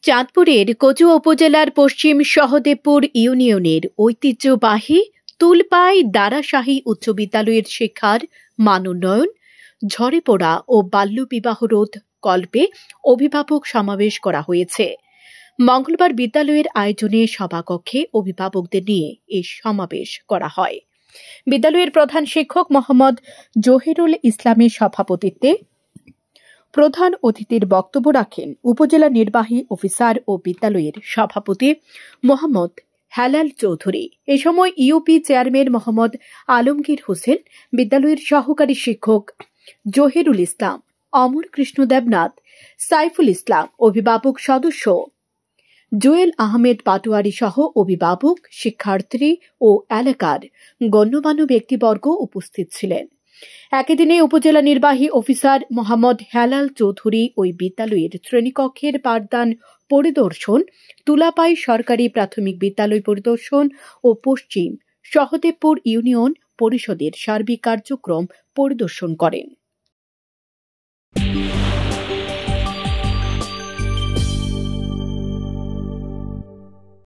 চাঁদপুরের কচুয়া উপজেলার পশ্চিম সহদেবপুর ইউনিয়নের ঐতিহ্যবাহী তুলপাই দারাশাহী উচ্চ বিদ্যালয়ের শিক্ষার মান উন্নয়ন, ঝরে পড়া ও বাল্যবিবাহ রোধ কল্পে অভিভাবক সমাবেশ করা হয়েছে। মঙ্গলবার বিদ্যালয়ের আয়োজনে সভাকক্ষে অভিভাবকদের নিয়ে এই সমাবেশ করা হয়। বিদ্যালয়ের প্রধান শিক্ষক মোহাম্মদ জহিরুল ইসলামের সভাপতিত্বে প্রধান অতিথির বক্তব্য রাখেন উপজেলা নির্বাহী অফিসার ও বিদ্যালয়ের সভাপতি মোহাম্মদ হেলাল চৌধুরী। এ সময় ইউপি চেয়ারম্যান মোহাম্মদ আলমগীর হোসেন, বিদ্যালয়ের সহকারী শিক্ষক জহিরুল ইসলাম, অমর কৃষ্ণ দেবনাথ, সাইফুল ইসলাম, অভিভাবক সদস্য জুয়েল আহমেদ পাটোয়ারি সহ অভিভাবক, শিক্ষার্থী ও এলাকার গণ্যমান্য ব্যক্তিবর্গ উপস্থিত ছিলেন। একই দিনে উপজেলা নির্বাহী অফিসার মোহাম্মদ হেলাল চৌধুরী ওই বিদ্যালয়ের শ্রেণীকক্ষের পাঠদান পরিদর্শন, তুলাপাই সরকারি প্রাথমিক বিদ্যালয় পরিদর্শন ও পশ্চিম সহদেবপুর ইউনিয়ন পরিষদের সার্বিক কার্যক্রম পরিদর্শন করেন।